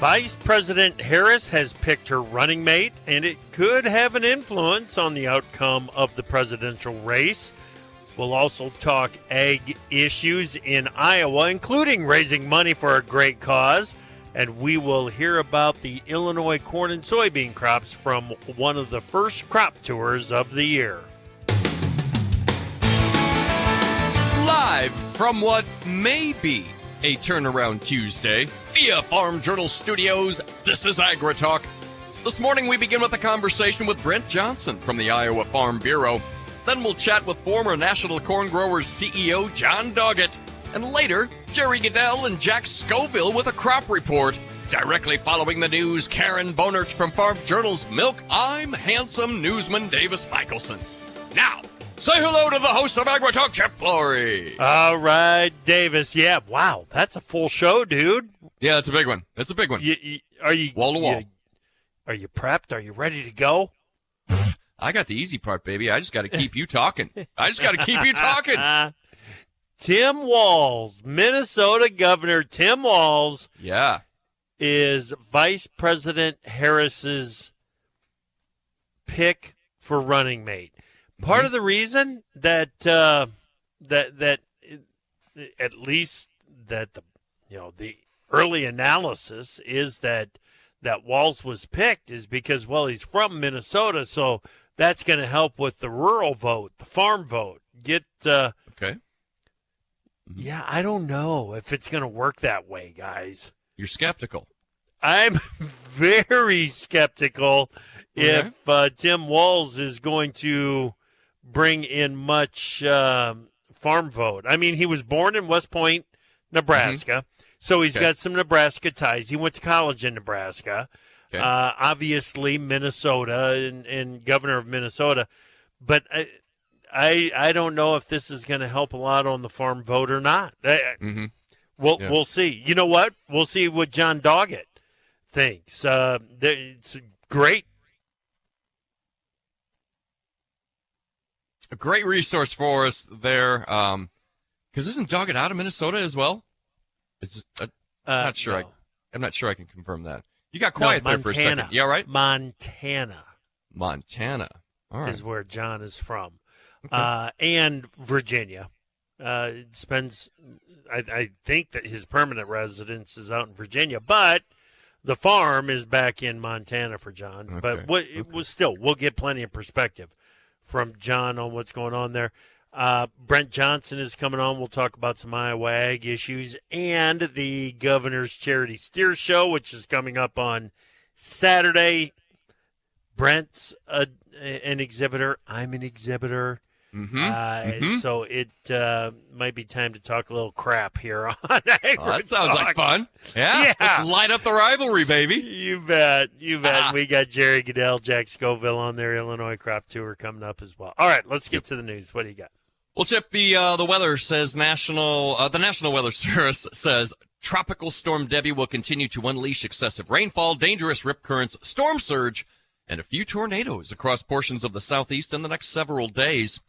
Vice President Harris has picked her running mate, and it could have an influence on the outcome of the presidential race. We'll also talk ag issues in Iowa, including raising money for a great cause. And we will hear about the Illinois corn and soybean crops from one of the first crop tours of the year. Live from what may be a turnaround Tuesday via Farm Journal Studios, this is AgriTalk. This morning we begin with a conversation with Brent Johnson from the Iowa Farm Bureau. Then we'll chat with former National Corn Growers CEO Jon Doggett. And later, Jerry Gidel and Jack Scoville with a crop report. Directly following the news, Karen Bonert from Farm Journal's Milk I'm Handsome newsman Davis Michelson. Now, say hello to the host of AgriTalk, Chip Flory. All right, Davis. Yeah, wow, that's a full show, dude. Yeah, it's a big one. It's a big one. Are you wall to wall? Are you prepped? Are you ready to go? I got the easy part, baby. I just got to keep you talking. Tim Walz, Minnesota Governor Tim Walz, is Vice President Harris's pick for running mate. Part of the reason that at least that the early analysis is that Walz was picked is because, well, he's from Minnesota, so that's going to help with the rural vote, the farm vote. Okay. Yeah, I don't know if it's going to work that way, guys. You're skeptical. I'm very skeptical if Tim Walz is going to bring in much farm vote. I mean, he was born in West Point, Nebraska, so he's got some Nebraska ties. He went to college in Nebraska. Okay. Obviously, Minnesota and governor of Minnesota. But I don't know if this is going to help a lot on the farm vote or not. We'll see. You know what? We'll see what Jon Doggett thinks. It's great. A great resource for us there. Because isn't Doggett out of Minnesota as well? I'm not sure. No. I'm not sure I can confirm that. You got quiet there for a second. Yeah, right? Montana. All right. Is where John is from. Okay. And Virginia. I think that his permanent residence is out in Virginia, but the farm is back in Montana for John. Okay. But we'll get plenty of perspective from John on what's going on there. Brent Johnson is coming on. We'll talk about some Iowa ag issues and the Governor's Charity Steer Show, which is coming up on Saturday. Brent's an exhibitor. I'm an exhibitor. So it might be time to talk a little crap here on AgriTalk. Oh, that sounds like fun. Yeah. Let's light up the rivalry, baby. You bet. We got Jerry Gidel, Jack Scoville on their Illinois crop tour coming up as well. All right, let's get to the news. What do you got? Well, Chip, the weather says the National Weather Service says Tropical Storm Debbie will continue to unleash excessive rainfall, dangerous rip currents, storm surge, and a few tornadoes across portions of the southeast in the next several days.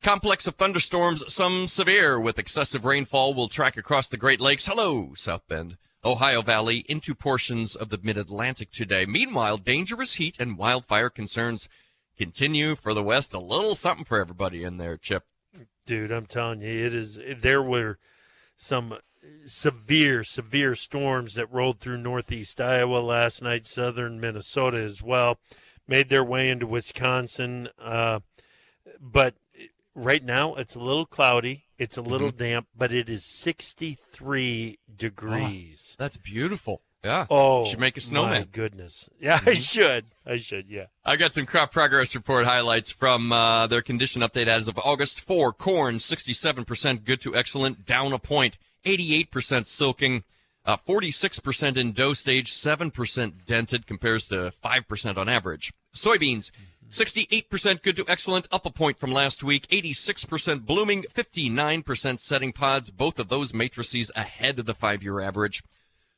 Complex of thunderstorms, some severe with excessive rainfall, will track across the Great Lakes. Hello, South Bend, Ohio Valley, into portions of the Mid-Atlantic today. Meanwhile, dangerous heat and wildfire concerns continue for the West. A little something for everybody in there, Chip. Dude, I'm telling you, there were some severe storms that rolled through northeast Iowa last night, southern Minnesota as well, made their way into Wisconsin. But right now it's a little cloudy, it's a little damp, but it is 63 degrees. Oh, that's beautiful. Yeah. Oh, you should make a snowman. My goodness. Yeah, I should, yeah. I got some crop progress report highlights from their condition update as of August 4. Corn, 67% good to excellent, down a point. 88% silking, 46% in dough stage, 7% dented, compares to 5% on average. Soybeans, 68% good to excellent, up a point from last week. 86% blooming, 59% setting pods, both of those matrices ahead of the 5-year average.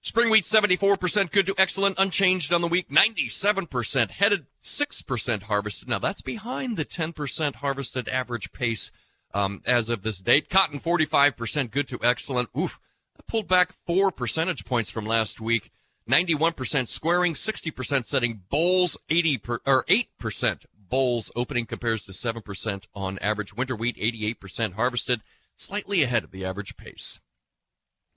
Spring wheat, 74% good to excellent, unchanged on the week. 97% headed, 6% harvested. Now, that's behind the 10% harvested average pace as of this date. Cotton, 45% good to excellent. Oof, pulled back 4 percentage points from last week. 91% squaring, 60% setting bowls, 8% bowls opening compares to 7% on average. Winter wheat, 88% harvested, slightly ahead of the average pace.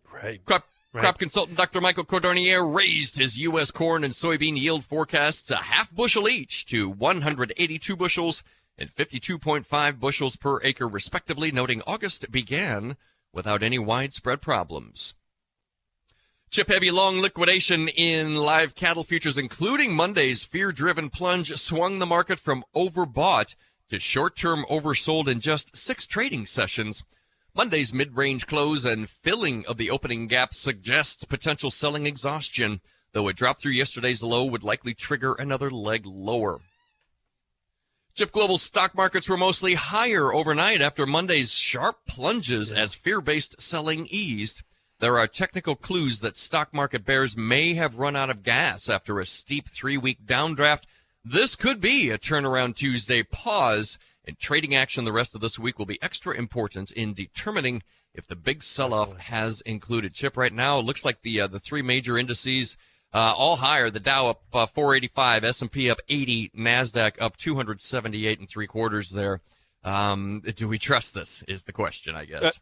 Right. Crop consultant Dr. Michael Cordonnier raised his U.S. corn and soybean yield forecasts a half bushel each to 182 bushels and 52.5 bushels per acre, respectively, noting August began without any widespread problems. Chip-heavy long liquidation in live cattle futures, including Monday's fear-driven plunge, swung the market from overbought to short-term oversold in just 6 trading sessions. Monday's mid-range close and filling of the opening gap suggests potential selling exhaustion, though a drop through yesterday's low would likely trigger another leg lower. Chip global stock markets were mostly higher overnight after Monday's sharp plunges as fear-based selling eased. There are technical clues that stock market bears may have run out of gas after a steep 3-week downdraft. This could be a turnaround Tuesday pause, and trading action the rest of this week will be extra important in determining if the big sell-off has included. Chip, right now, it looks like the 3 major indices all higher. The Dow up 485, S&P up 80, NASDAQ up 278 and 3/4 there. Do we trust this is the question, I guess.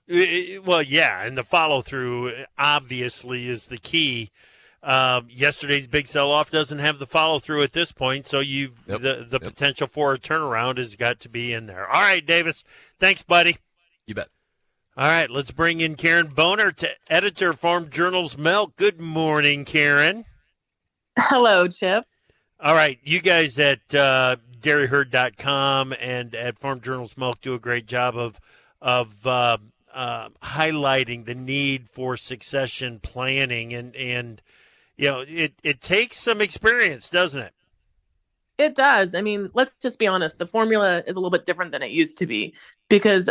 Well, yeah, and the follow-through obviously is the key. Yesterday's big sell-off doesn't have the follow-through at this point, so the potential for a turnaround has got to be in there. All right, Davis, thanks, buddy. You bet. All right, let's bring in Karen Boner, editor, Farm Journal's Milk. Good morning, Karen. Hello, Chip. All right, you guys at dairyherd.com and at Farm Journal's Milk do a great job of highlighting the need for succession planning, and you know it takes some experience, doesn't it? It does. I mean, let's just be honest. The formula is a little bit different than it used to be, because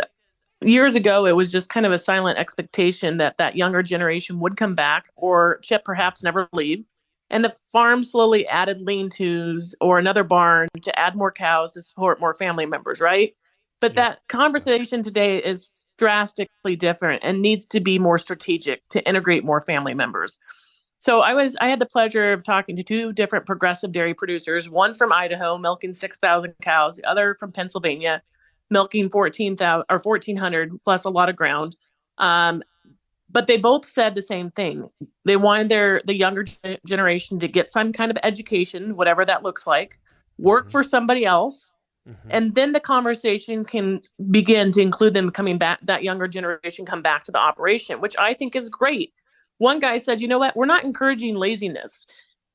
years ago it was just kind of a silent expectation that younger generation would come back, or Chip perhaps never leave. And the farm slowly added lean-tos or another barn to add more cows to support more family members, right? But that conversation today is drastically different and needs to be more strategic to integrate more family members. So I had the pleasure of talking to 2 different progressive dairy producers, one from Idaho milking 6,000 cows, the other from Pennsylvania milking 14,000 or 1,400 plus a lot of ground. But they both said the same thing. They wanted the younger generation to get some kind of education, whatever that looks like, work for somebody else, and then the conversation can begin to include them coming back, that younger generation come back to the operation, which I think is great. One guy said, you know what, we're not encouraging laziness.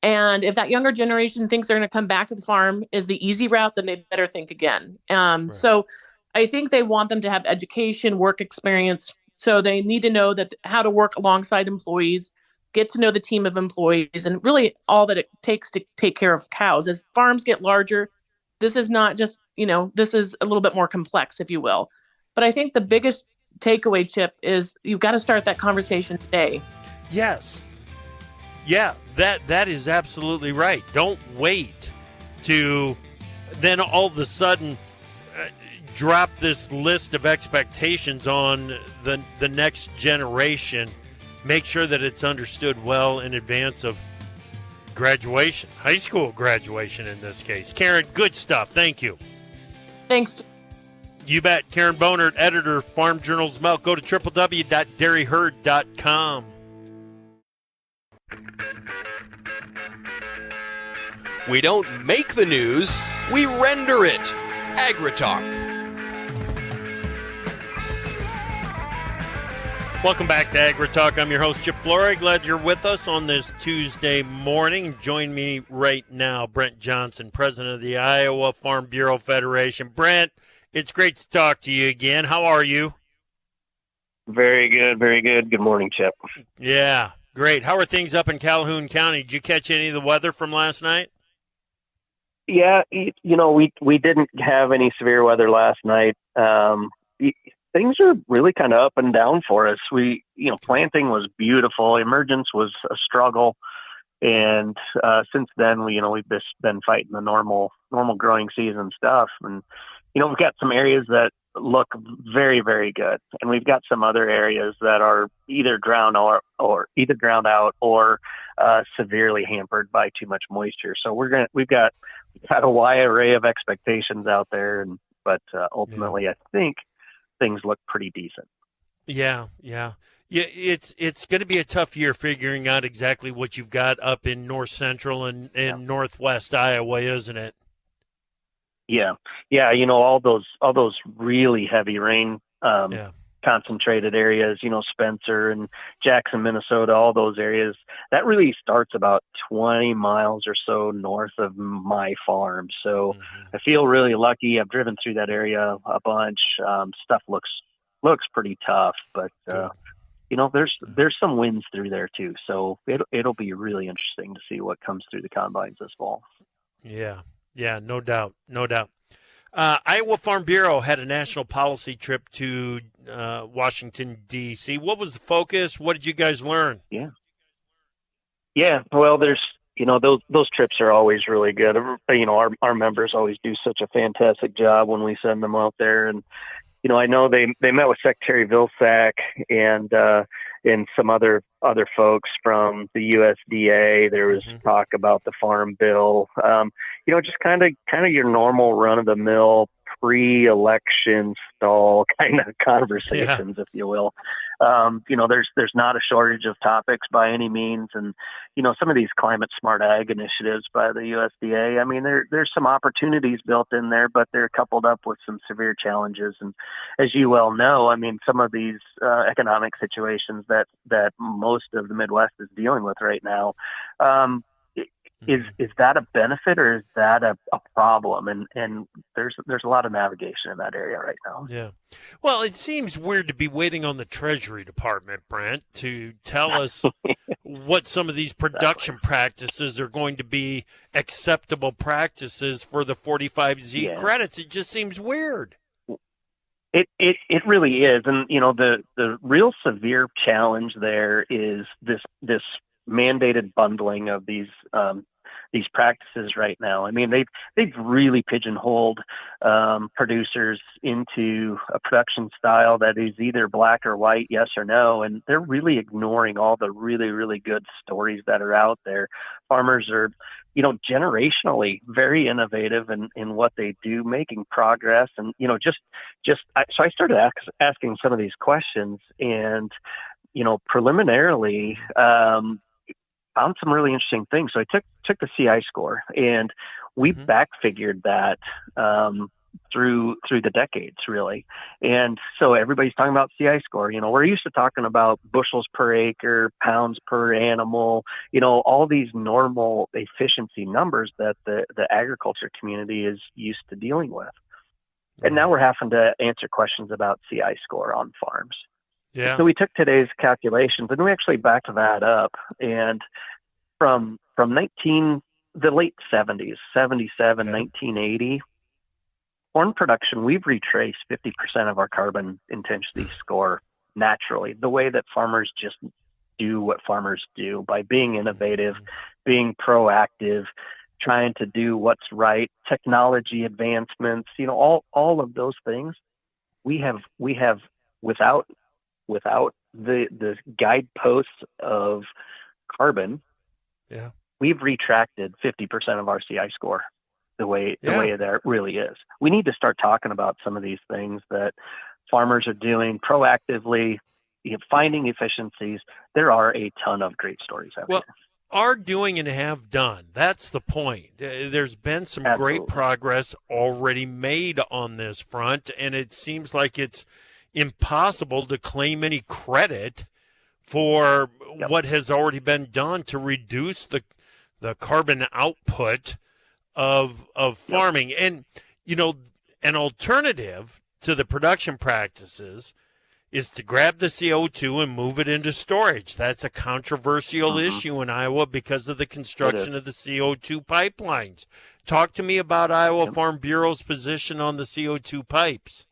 And if that younger generation thinks they're going to come back to the farm is the easy route, then they better think again. So I think they want them to have education, work experience. So they need to know how to work alongside employees, get to know the team of employees, and really all that it takes to take care of cows. As farms get larger, this is not just, this is a little bit more complex, if you will. But I think the biggest takeaway, Chip, is you've got to start that conversation today. Yes. Yeah, that is absolutely right. Don't wait to then all of a sudden drop this list of expectations on the next generation. Make sure that it's understood well in advance of graduation, high school graduation in this case. Karen, good stuff. Thank you. Thanks. You bet. Karen Boner, editor, Farm Journal's Milk. Go to www.dairyherd.com. We don't make the news, we render it. AgriTalk. Welcome back to AgriTalk. I'm your host, Chip Flory. Glad you're with us on this Tuesday morning. Join me right now, Brent Johnson, president of the Iowa Farm Bureau Federation. Brent, it's great to talk to you again. How are you? Very good, very good. Good morning, Chip. Yeah, great. How are things up in Calhoun County? Did you catch any of the weather from last night? Yeah, we didn't have any severe weather last night. Things are really kind of up and down for us. Planting was beautiful. Emergence was a struggle. And since then, we've just been fighting the normal growing season stuff. And, we've got some areas that look very, very good. And we've got some other areas that are either drowned or either drowned out or severely hampered by too much moisture. So we've got a wide array of expectations out there, but ultimately, I think things look pretty decent. Yeah. It's going to be a tough year figuring out exactly what you've got up in north central and northwest Iowa, isn't it? Yeah. All those really heavy rain concentrated areas, Spencer and Jackson, Minnesota, all those areas, that really starts about 20 miles or so north of my farm. So I feel really lucky. I've driven through that area a bunch. Stuff looks pretty tough, but there's some winds through there too. So it'll be really interesting to see what comes through the combines this fall. Yeah, no doubt. Iowa Farm Bureau had a national policy trip to Washington, D.C. What was the focus? What did you guys learn? Yeah. Well, there's, those trips are always really good. Our members always do such a fantastic job when we send them out there. And, I know they met with Secretary Vilsack and some other folks from the USDA. There was talk about the Farm Bill. Just kind of your normal run of the mill pre-election stall kind of conversations, if you will. There's not a shortage of topics by any means, and some of these climate smart ag initiatives by the USDA. I mean, there's some opportunities built in there, but they're coupled up with some severe challenges. And as you well know, I mean, some of these economic situations that most of the Midwest is dealing with right now. Is that a benefit or is that a problem? And there's a lot of navigation in that area right now. Yeah. Well, it seems weird to be waiting on the Treasury Department, Brent, to tell us what some of these production practices are going to be acceptable practices for the 45Z credits. It just seems weird. It really is. And, the real severe challenge there is this mandated bundling of these practices right now. I mean, they've really pigeonholed producers into a production style that is either black or white, yes or no, and they're really ignoring all the really, really good stories that are out there. Farmers are, generationally very innovative in what they do, making progress, and so I started asking some of these questions, and preliminarily. Found some really interesting things. So I took the CI score, and we back figured that through the decades, really. And so everybody's talking about CI score. We're used to talking about bushels per acre, pounds per animal, all these normal efficiency numbers that the agriculture community is used to dealing with. And now we're having to answer questions about CI score on farms. Yeah. So we took today's calculations and we actually backed that up. And from the late 70s, 77, 1980, corn production, we've retraced 50% of our carbon intensity score naturally, the way that farmers just do what farmers do by being innovative, being proactive, trying to do what's right, technology advancements, all of those things. We have without the guideposts of carbon, we've retracted 50% of our CI score the way that really is. We need to start talking about some of these things that farmers are doing proactively, finding efficiencies. There are a ton of great stories out there. Are doing and have done. That's the point. There's been some great progress already made on this front, and it seems like it's impossible to claim any credit for what has already been done to reduce the carbon output of farming. And, an alternative to the production practices is to grab the CO2 and move it into storage. That's a controversial issue in Iowa because of the construction of the CO2 pipelines. Talk to me about Iowa Farm Bureau's position on the CO2 pipes.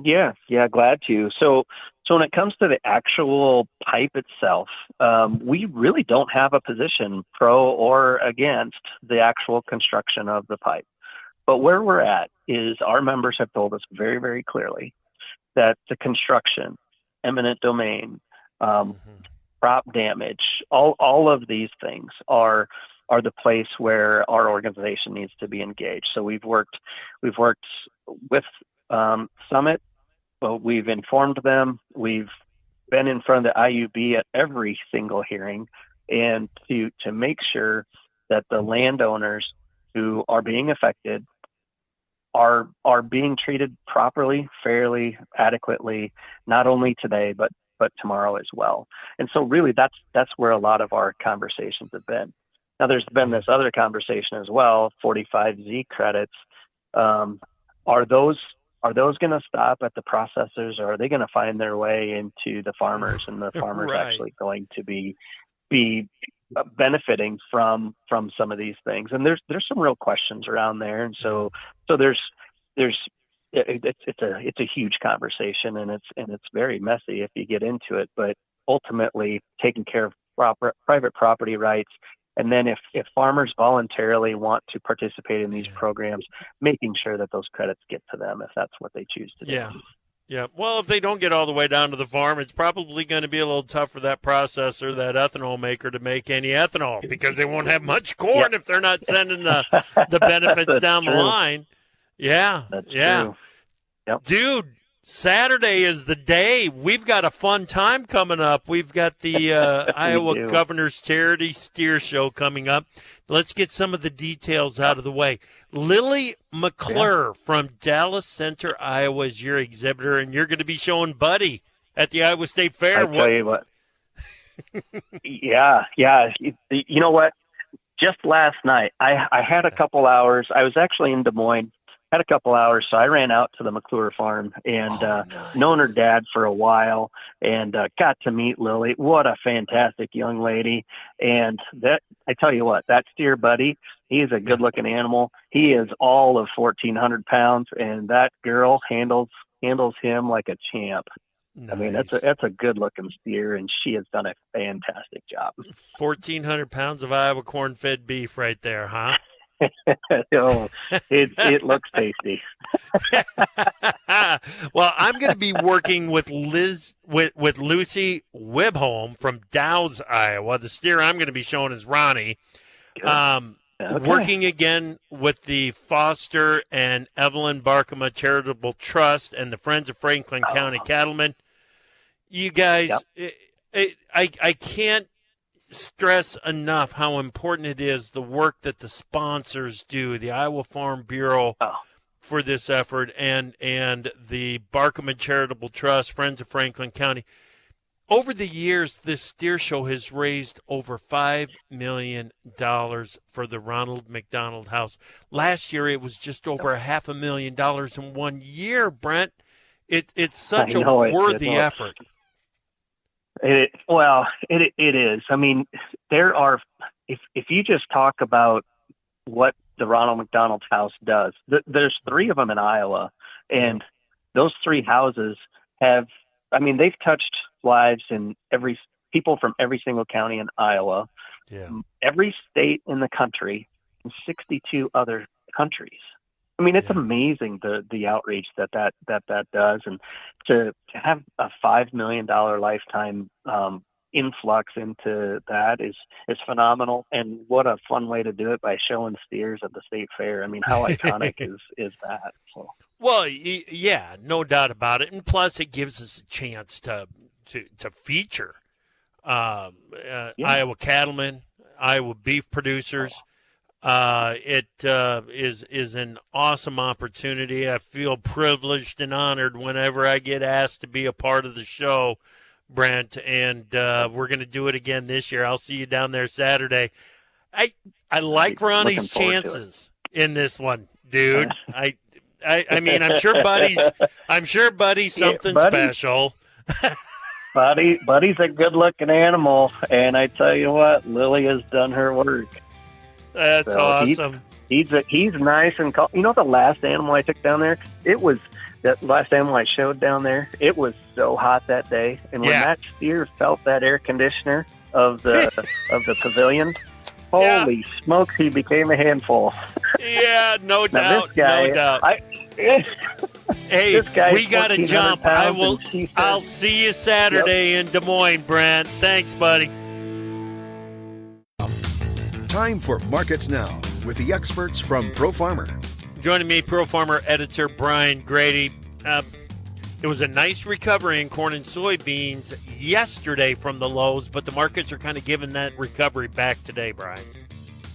Yeah, glad to. So when it comes to the actual pipe itself, we really don't have a position pro or against the actual construction of the pipe. But where we're at is our members have told us very, very clearly that the construction, eminent domain, crop damage, all of these things are the place where our organization needs to be engaged. So we've worked with Summit. Well, we've informed them. We've been in front of the IUB at every single hearing, and to make sure that the landowners who are being affected are being treated properly, fairly, adequately, not only today but tomorrow as well. And so really that's where a lot of our conversations have been. Now there's been this other conversation as well, 45Z credits. Are those going to stop at the processors, or are they going to find their way into the farmers, and the farmers Right. actually going to be benefiting from some of these things? And there's some real questions around there. And so it's a huge conversation, and it's very messy if you get into it, but ultimately taking care of private property rights. And then if farmers voluntarily want to participate in these programs, making sure that those credits get to them if that's what they choose to do. Yeah. Well, if they don't get all the way down to the farm, it's probably going to be a little tough for that processor, that ethanol maker, to make any ethanol, because they won't have much corn if they're not sending the benefits down the line. Yeah. That's true. Yep. Dude, Saturday is the day. We've got a fun time coming up. We've got the Iowa Governor's Charity Steer Show coming up. Let's get some of the details out of the way. Lily McClure from Dallas Center, Iowa is your exhibitor, and you're going to be showing Buddy at the Iowa State Fair. I tell you what. Yeah. You know what? Just last night, I had a couple hours. I was actually in Des Moines. Had a couple hours, so I ran out to the McClure farm and nice. Known her dad for a while, and got to meet Lily. What a fantastic young lady! And that, I tell you what, that steer Buddy, he's a good-looking animal. He is all of 1,400 pounds, and that girl handles him like a champ. Nice. I mean, that's a good-looking steer, and she has done a fantastic job. 1,400 pounds of Iowa corn-fed beef right there, huh? Oh, it looks tasty. Well, I'm going to be working with Lucy Wibholm from Dowds, Iowa. The steer I'm going to be showing is Ronnie. Okay. Working again with the Foster and Evelyn Barkema Charitable Trust and the Friends of Franklin County Cattlemen. You guys, I can't stress enough how important it is, the work that the sponsors do, the Iowa Farm Bureau for this effort, and the Barkema Charitable Trust, Friends of Franklin County. Over the years, this steer show has raised over $5 million for the Ronald McDonald House. Last year, it was just over $500,000 in 1 year, Brent. It's such a worthy effort. It is. I mean, there are, if you just talk about what the Ronald McDonald House does, there's three of them in Iowa, and those three houses they've touched lives in people from every single county in Iowa, every state in the country, and 62 other countries. I mean, it's amazing the outreach that does, and to have a $5 million lifetime influx into that is phenomenal. And what a fun way to do it, by showing steers at the state fair. I mean, how iconic is that? So. Well, yeah, no doubt about it, and plus it gives us a chance to feature Iowa cattlemen, Iowa beef producers. It is an awesome opportunity. I feel privileged and honored whenever I get asked to be a part of the show, Brent, and we're going to do it again this year. I'll see you down there Saturday. I like Ronnie's chances in this one, dude. I mean, I'm sure Buddy's something special. Buddy's a good-looking animal, and I tell you what, Lily has done her work. That's awesome. He's nice and calm. You know, the last animal I took down there, that last animal I showed down there, it was so hot that day. And when that steer felt that air conditioner of the pavilion, holy smokes, he became a handful. Yeah, no Now doubt, this guy, no doubt. Hey, this guy's we got to 1,400 jump. pounds, and she says- I'll see you Saturday in Des Moines, Brent. Thanks, buddy. Time for Markets Now with the experts from Pro Farmer. Joining me, Pro Farmer editor Brian Grady. It was a nice recovery in corn and soybeans yesterday from the lows, but the markets are kind of giving that recovery back today, Brian.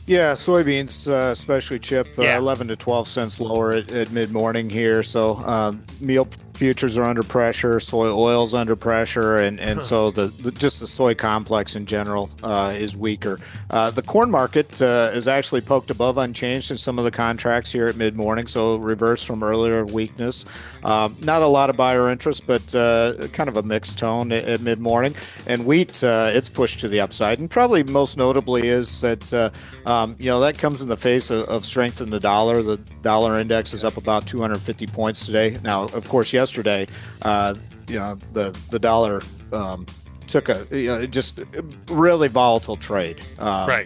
Yeah, soybeans, especially Chip, Yeah. 11 to 12 cents lower at mid-morning here. So meal futures are under pressure, soy oil's under pressure, and so just the soy complex in general is weaker. The corn market is actually poked above unchanged in some of the contracts here at mid-morning, so reverse from earlier weakness. Not a lot of buyer interest, but kind of a mixed tone at mid-morning. And wheat, it's pushed to the upside, and probably most notably is that that comes in the face of strength in the dollar. The dollar index is up about 250 points today. Now, of course, yesterday, the dollar took a just really volatile trade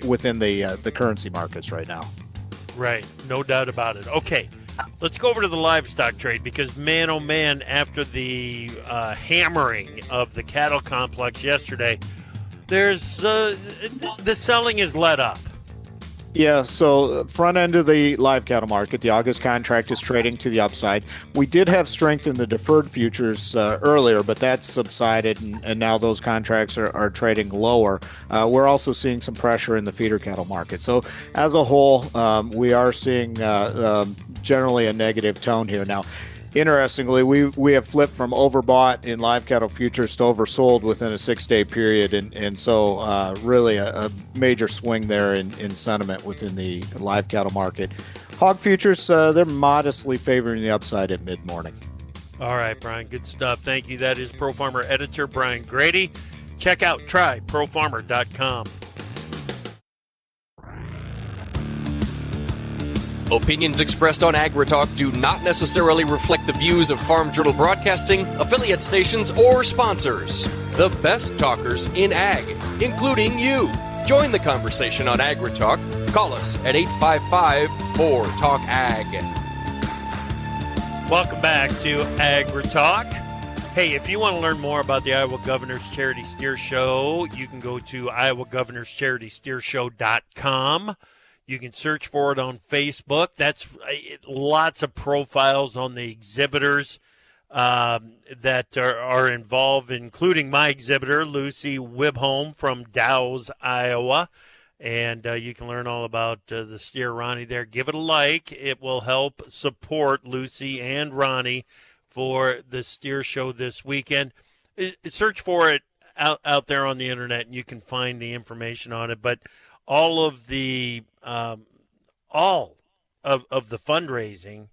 within the currency markets right now. Right, no doubt about it. Okay, let's go over to the livestock trade because, man, oh man, after the hammering of the cattle complex yesterday, there's the selling is let up. Yeah, so front end of the live cattle market, the August contract is trading to the upside. We did have strength in the deferred futures earlier, but that's subsided, and now those contracts are trading lower. We're also seeing some pressure in the feeder cattle market. So as a whole, we are seeing generally a negative tone here. Now, interestingly, we have flipped from overbought in live cattle futures to oversold within a 6-day period, and so really a major swing there in sentiment within the live cattle market. Hog futures, they're modestly favoring the upside at mid-morning. All right, Brian, good stuff. Thank you. That is Pro Farmer editor Brian Grady. Check out tryprofarmer.com. Opinions expressed on AgriTalk do not necessarily reflect the views of Farm Journal Broadcasting, affiliate stations, or sponsors. The best talkers in ag, including you. Join the conversation on AgriTalk. Call us at 855-4TALK-AG. Welcome back to AgriTalk. Hey, if you want to learn more about the Iowa Governor's Charity Steer Show, you can go to iowagovernorscharitysteershow.com. You can search for it on Facebook. That's lots of profiles on the exhibitors that are involved, including my exhibitor, Lucy Wibholm from Dow's, Iowa. And you can learn all about the steer Ronnie there. Give it a like. It will help support Lucy and Ronnie for the steer show this weekend. Search for it out there on the internet, and you can find the information on it. But all of the fundraising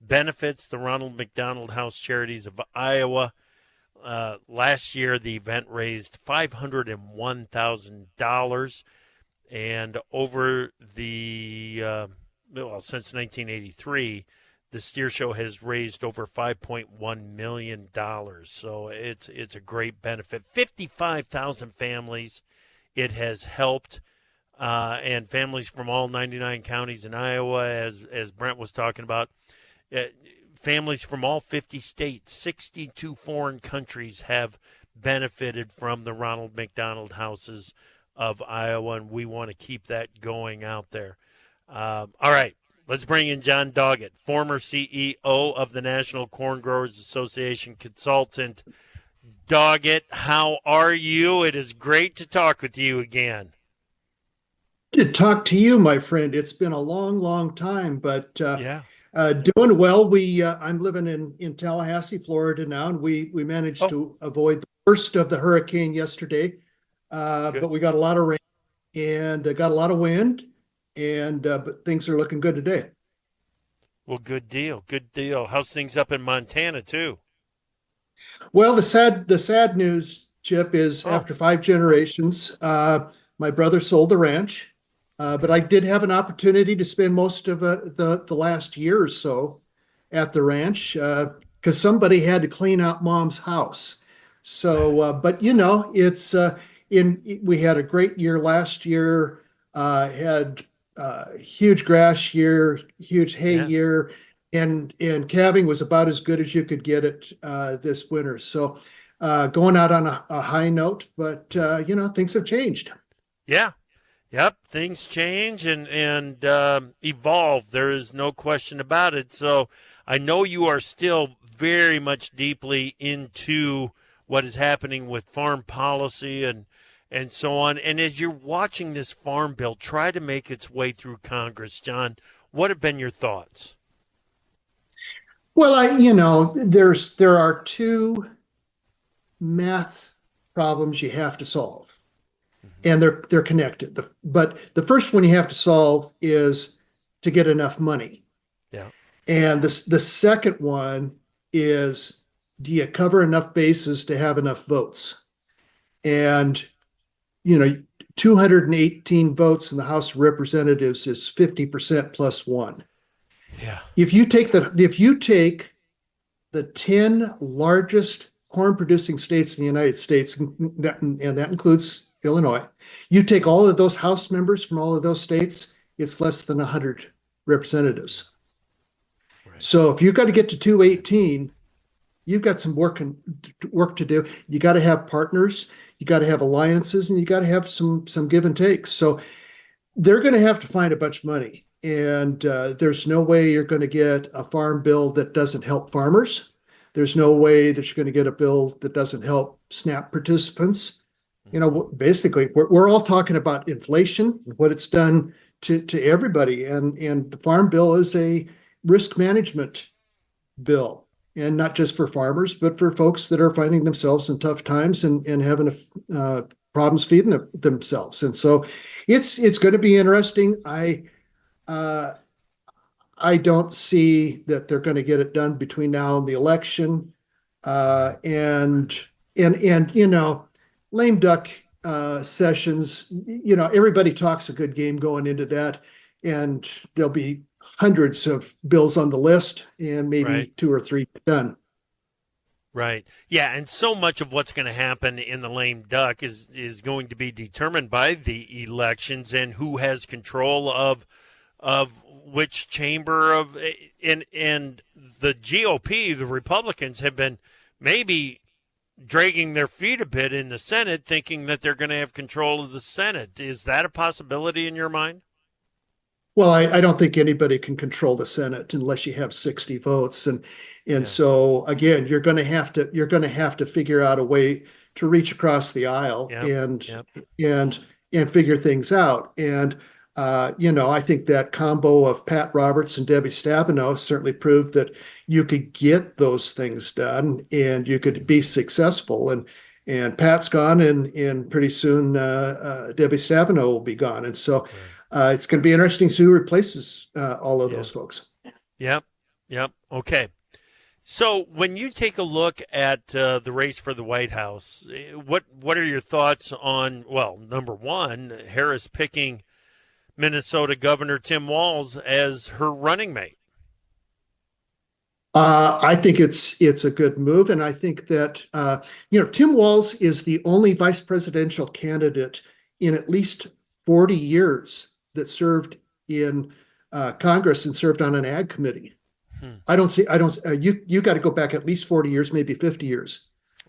benefits the Ronald McDonald House Charities of Iowa. Last year, the event raised $501,000, and over the since 1983, the steer show has raised over $5.1 million. So it's a great benefit. 55,000 families it has helped. And families from all 99 counties in Iowa, as Brent was talking about, families from all 50 states, 62 foreign countries have benefited from the Ronald McDonald Houses of Iowa, and we want to keep that going out there. All right, let's bring in Jon Doggett, former CEO of the National Corn Growers Association, consultant. Doggett, how are you? It is great to talk with you again. To talk to you, my friend. It's been a long, long time, but Yeah. Doing well. I'm living in Tallahassee, Florida now, and we managed to avoid the worst of the hurricane yesterday. But we got a lot of rain and got a lot of wind, and but things are looking good today. Well, good deal. Good deal. How's things up in Montana too? Well, the sad news, Chip, is after 5 generations, my brother sold the ranch. But I did have an opportunity to spend most of the last year or so at the ranch because somebody had to clean out Mom's house. So, but it's we had a great year last year. Had huge grass year, huge hay Yeah. year, and calving was about as good as you could get it this winter. So going out on a high note, but things have changed. Yeah. Yep. Things change and evolve. There is no question about it. So I know you are still very much deeply into what is happening with farm policy and so on. And as you're watching this farm bill try to make its way through Congress, Jon, what have been your thoughts? Well, there are two math problems you have to solve, and they're connected. But the first one you have to solve is to get enough money. Yeah. And the second one is, do you cover enough bases to have enough votes? And 218 votes in the House of Representatives is 50% plus one. Yeah. If you take the 10 largest corn producing states in the United States, and that includes Illinois, you take all of those House members from all of those states, it's less than 100 representatives. Right. So if you've got to get to 218, you've got some work to do. You got to have partners, you got to have alliances, and you got to have some give and takes. So they're going to have to find a bunch of money. And there's no way you're going to get a farm bill that doesn't help farmers. There's no way that you're going to get a bill that doesn't help SNAP participants. Basically, we're all talking about inflation, what it's done to everybody. And the farm bill is a risk management bill, and not just for farmers, but for folks that are finding themselves in tough times and having problems feeding themselves. And so it's going to be interesting. I don't see that they're going to get it done between now and the election. And lame duck sessions, everybody talks a good game going into that, and there'll be hundreds of bills on the list and maybe two or three done. Right. Yeah, and so much of what's going to happen in the lame duck is going to be determined by the elections and who has control of which chamber of and the GOP, the Republicans, have been maybe dragging their feet a bit in the Senate, thinking that they're going to have control of the Senate. Is that a possibility in your mind? Well, I don't think anybody can control the Senate unless you have 60 votes, and so again, you're going to have to figure out a way to reach across the aisle and figure things out. And I think that combo of Pat Roberts and Debbie Stabenow certainly proved that you could get those things done and you could be successful. And Pat's gone, and pretty soon Debbie Stabenow will be gone. And so it's going to be interesting to see who replaces all of those folks. Yep. Okay. So when you take a look at the race for the White House, what are your thoughts on, well, number one, Harris picking Minnesota Governor Tim Walz as her running mate? I think it's a good move, and I think that Tim Walz is the only vice presidential candidate in at least 40 years that served in Congress and served on an ag committee. You got to go back at least 40 years, maybe 50 years,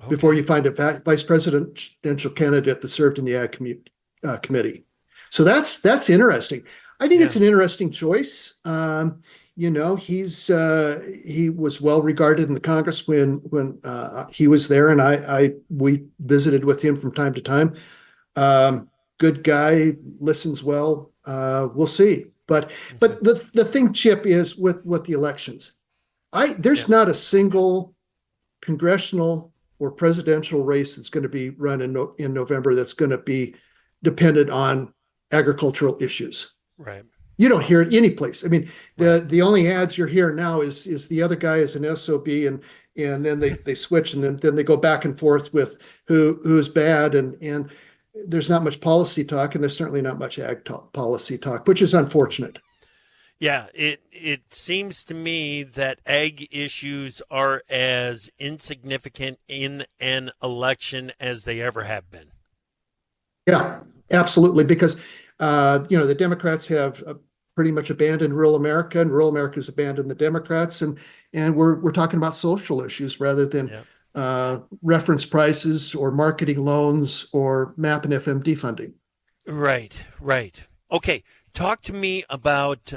before you find a vice presidential candidate that served in the ag committee. So that's interesting. I think it's an interesting choice. He was well regarded in the Congress when he was there, and we visited with him from time to time. Good guy, listens well. We'll see. But the thing, Chip, is with the elections, there's not a single congressional or presidential race that's going to be run in November that's going to be dependent on agricultural issues. Right. You don't hear it any place. I mean, the only ads you're hearing now is the other guy is an SOB, and then they switch, and then they go back and forth with who's bad, and there's not much policy talk, and there's certainly not much ag policy talk, which is unfortunate. Yeah, it seems to me that ag issues are as insignificant in an election as they ever have been. Yeah, absolutely. Because The Democrats have pretty much abandoned rural America, and rural America has abandoned the Democrats, and we're talking about social issues rather than reference prices or marketing loans or MAP and FMD funding. Right. Okay, talk to me about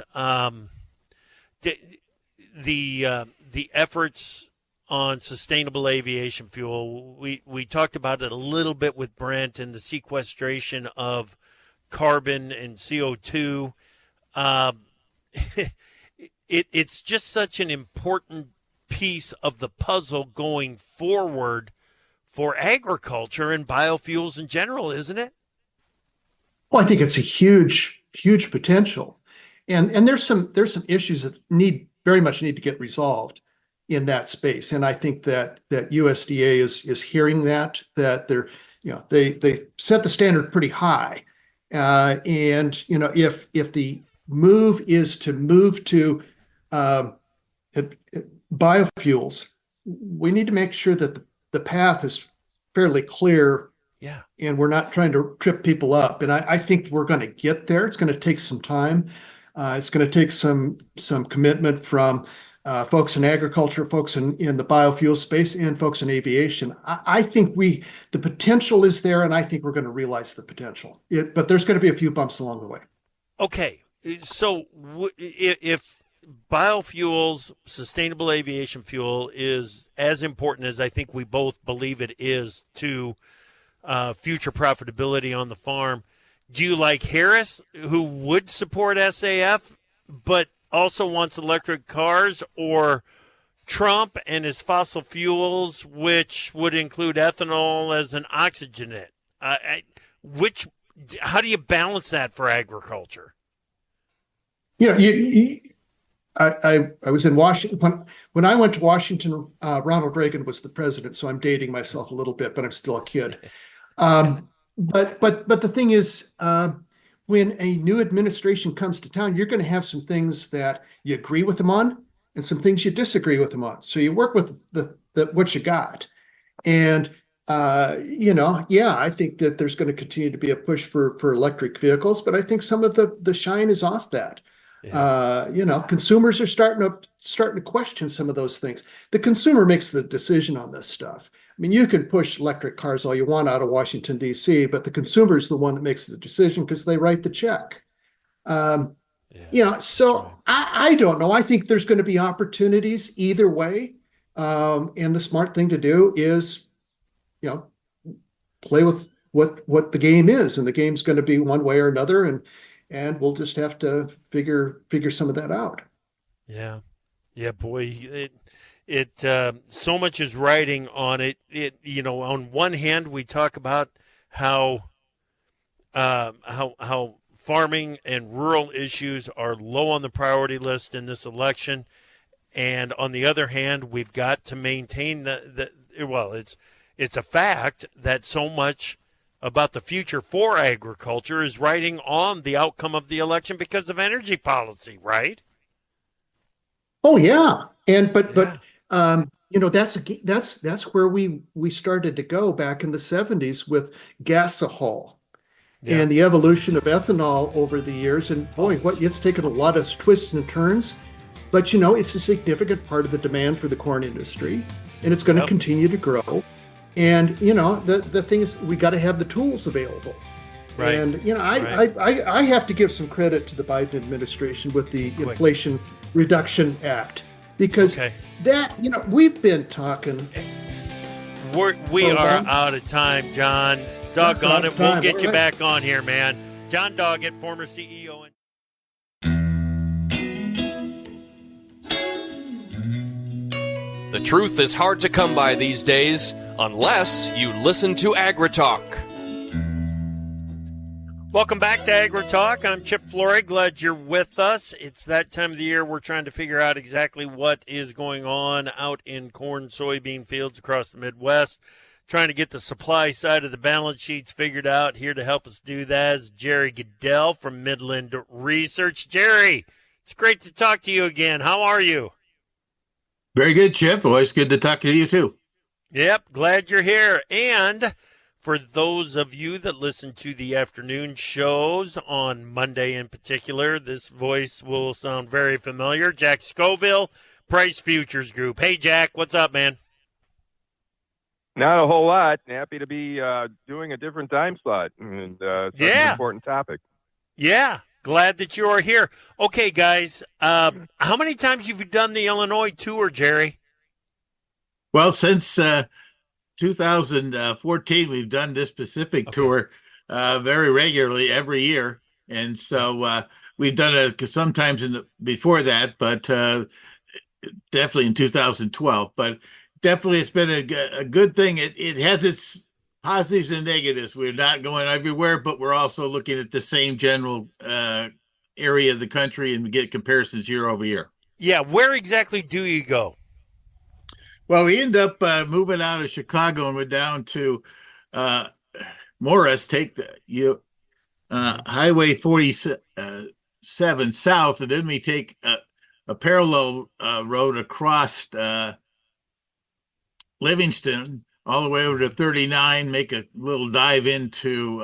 the efforts on sustainable aviation fuel. We talked about it a little bit with Brent and the sequestration of carbon and CO2. It's just such an important piece of the puzzle going forward for agriculture and biofuels in general, isn't it? Well, I think it's a huge potential, and there's some issues that very much need to get resolved in that space. And I think that USDA is hearing that they're, they set the standard pretty high. And if the move is to move to biofuels, we need to make sure that the path is fairly clear. Yeah. And we're not trying to trip people up. And I think we're going to get there. It's going to take some time. It's going to take some commitment from folks in agriculture, folks in the biofuel space, and folks in aviation. I think the potential is there, and I think we're going to realize the potential. But there's going to be a few bumps along the way. Okay. So if biofuels, sustainable aviation fuel is as important as I think we both believe it is to future profitability on the farm, do you like Harris, who would support SAF, but also wants electric cars, or Trump and his fossil fuels, which would include ethanol as an oxygenate? How do you balance that for agriculture? I was in Washington when I went to Washington. Ronald Reagan was the president, so I'm dating myself a little bit, but I'm still a kid. But the thing is, when a new administration comes to town, you're going to have some things that you agree with them on and some things you disagree with them on. So you work with what you got. And, I think that there's going to continue to be a push for electric vehicles, but I think some of the shine is off that. Yeah. Consumers are starting to question some of those things. The consumer makes the decision on this stuff. I mean, you can push electric cars all you want out of Washington, D.C., but the consumer is the one that makes the decision because they write the check. So I don't know. I think there's going to be opportunities either way. And the smart thing to do is, play with what the game is. And the game's going to be one way or another. And we'll just have to figure some of that out. Yeah. Yeah, boy. It so much is writing on it. On one hand, we talk about how farming and rural issues are low on the priority list in this election, and on the other hand, we've got to maintain it's a fact that so much about the future for agriculture is riding on the outcome of the election because of energy policy, right? Oh yeah, but that's where we started to go back in the 70s with gasohol and the evolution of ethanol over the years. And boy, it's taken a lot of twists and turns, but it's a significant part of the demand for the corn industry, and it's going to continue to grow. And the thing is, we got to have the tools available. Right. And I have to give some credit to the Biden administration with the Inflation Reduction Act, because we've been talking. We are out of time, John. Doggone it. We'll get you back on here, man. Jon Doggett, former CEO. The truth is hard to come by these days, unless you listen to AgriTalk. Welcome back to AgriTalk. I'm Chip Flory. Glad you're with us. It's that time of the year we're trying to figure out exactly what is going on out in corn, soybean fields across the Midwest. Trying to get the supply side of the balance sheets figured out. Here to help us do that is Jerry Gidel from Midland Research. Jerry, it's great to talk to you again. How are you? Very good, Chip. Always good to talk to you, too. Yep, glad you're here. And For those of you that listen to the afternoon shows on Monday in particular, this voice will sound very familiar. Jack Scoville, Price Futures Group. Hey, Jack, what's up, man? Not a whole lot. Happy to be doing a different time slot and such an important topic. Yeah, glad that you are here. Okay, guys, how many times have you done the Illinois tour, Jerry? Well, since 2014, we've done this Pacific tour very regularly every year. And so we've done it sometimes before that, but definitely in 2012. But definitely it's been a good thing. It has its positives and negatives. We're not going everywhere, but we're also looking at the same general area of the country, and we get comparisons year over year. Yeah, where exactly do you go? Well, we end up moving out of Chicago and we're down to Morris, take the Highway 47 south, and then we take a parallel road across Livingston all the way over to 39, make a little dive into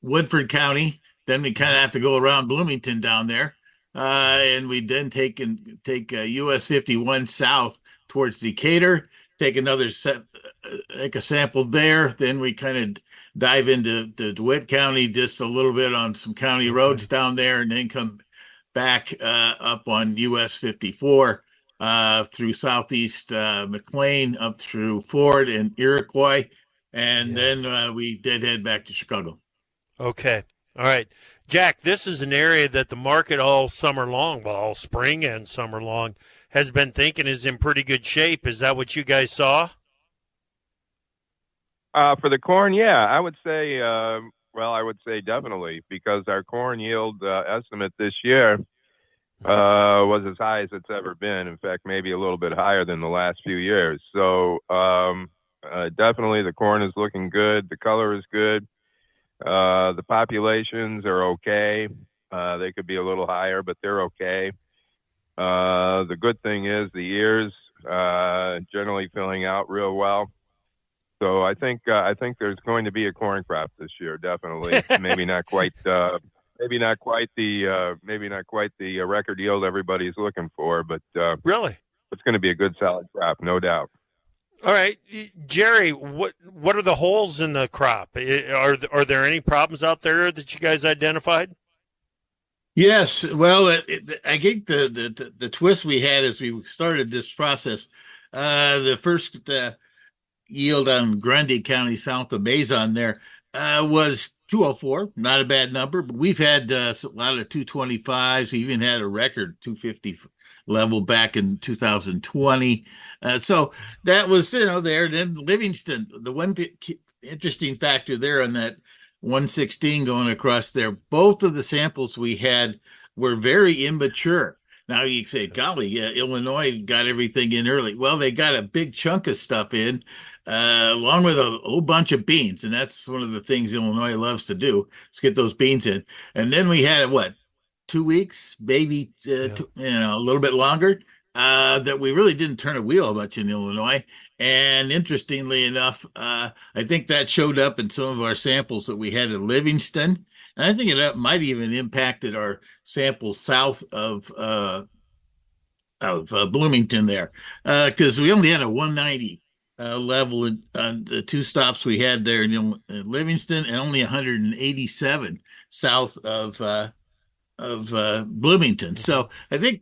Woodford County. Then we kind of have to go around Bloomington down there. And we then take US 51 south towards Decatur, take another take a sample there. Then we kind of dive into DeWitt County just a little bit on some county roads down there, and then come back up on US 54 through southeast McLean up through Ford and Iroquois. And then we did head back to Chicago. Okay. All right. Jack, this is an area that the market all summer long, well, all spring and summer long, has been thinking is in pretty good shape. Is that what you guys saw? For the corn, yeah, I would say, I would say definitely, because our corn yield estimate this year was as high as it's ever been. In fact, maybe a little bit higher than the last few years. So definitely the corn is looking good. The color is good. The populations are okay. They could be a little higher, but they're okay. The good thing is the ears generally filling out real well. So I think there's going to be a corn crop this year, definitely. Maybe not quite the record yield everybody's looking for, but really, it's going to be a good solid crop, no doubt. All right, Jerry, what are the holes in the crop? Are there any problems out there that you guys identified? Yes, well, I think the twist we had as we started this process, the first yield on Grundy County south of Mazon there was 204, not a bad number, but we've had a lot of 225s. We even had a record 250 level back in 2020. So that was, there. Then Livingston, the one interesting factor there on that 116 going across there, both of the samples we had were very immature. Now you say, golly, yeah, Illinois got everything in early. Well, they got a big chunk of stuff in, along with a whole bunch of beans. And that's one of the things Illinois loves to do, is get those beans in. And then we had, 2 weeks, maybe, a little bit longer, that we really didn't turn a wheel much in Illinois. And interestingly enough, I think that showed up in some of our samples that we had in Livingston. And I think it might even impacted our samples south of Bloomington there, because we only had a 190 level on the two stops we had there in Livingston, and only 187 south of Bloomington. So I think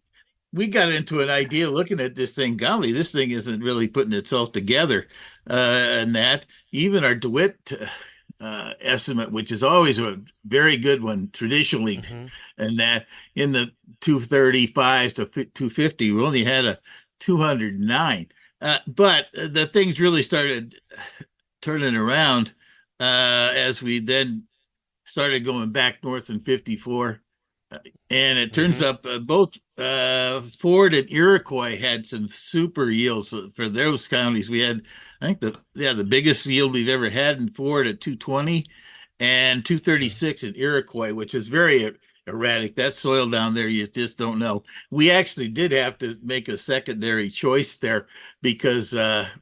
we got into an idea looking at this thing, golly, this thing isn't really putting itself together. And that even our DeWitt estimate, which is always a very good one traditionally, and that in the 235 to 250, we only had a 209. But the things really started turning around as we then started going back north in 54. And it turns up both Ford and Iroquois had some super yields for those counties. We had, I think, the biggest yield we've ever had in Ford at 220 and 236 in Iroquois, which is very erratic. That soil down there, you just don't know. We actually did have to make a secondary choice there because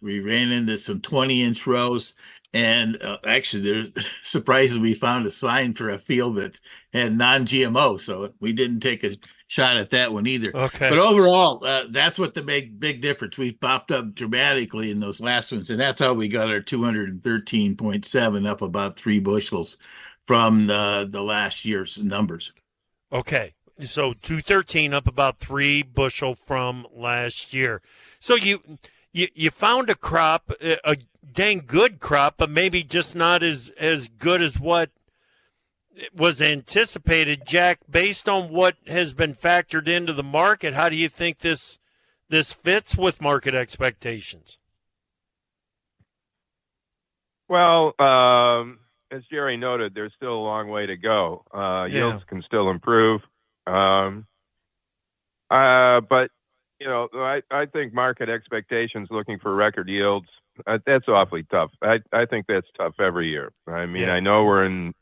we ran into some 20-inch rows, And actually, there's surprisingly, we found a sign for a field that had non-GMO, so we didn't take a shot at that one either. Okay. But overall, that's what the big difference. We popped up dramatically in those last ones, and that's how we got our 213.7 up about 3 bushels from the last year's numbers. Okay. So 213 up about 3 bushel from last year. So you found a crop, a dang good crop, but maybe just not as good as what was anticipated. Jack, based on what has been factored into the market, how do you think this fits with market expectations? Well, as Jerry noted, there's still a long way to go. Yields can still improve. But I think market expectations looking for record yields, that's awfully tough. I think that's tough every year. I mean, I know we're in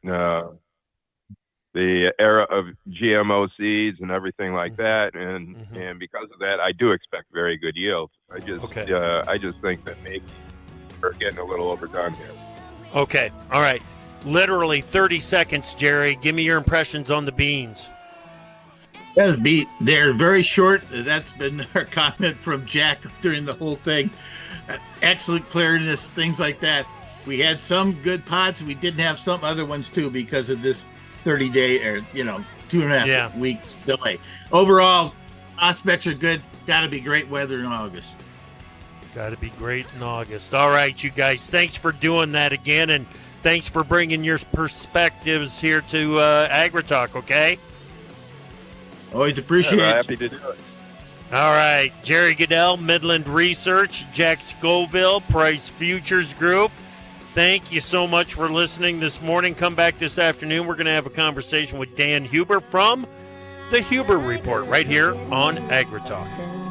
the era of GMO seeds and everything like that, and because of that, I do expect very good yields. I just think that maybe we're getting a little overdone here. Okay, all right. Literally 30 seconds, Jerry. Give me your impressions on the beans. They're very short. That's been our comment from Jack during the whole thing. Excellent clearness, things like that. We had some good pods. We didn't have some other ones too because of this 30-day or 2.5 weeks delay. Overall, prospects are good. Got to be great weather in August. Got to be great in August. All right, you guys. Thanks for doing that again, and thanks for bringing your perspectives here to AgriTalk. Okay. Always appreciate it. Happy to do it. All right. Jerry Gidel, Midland Research, Jack Scoville, Price Futures Group. Thank you so much for listening this morning. Come back this afternoon. We're going to have a conversation with Dan Huber from the Huber Report right here on AgriTalk.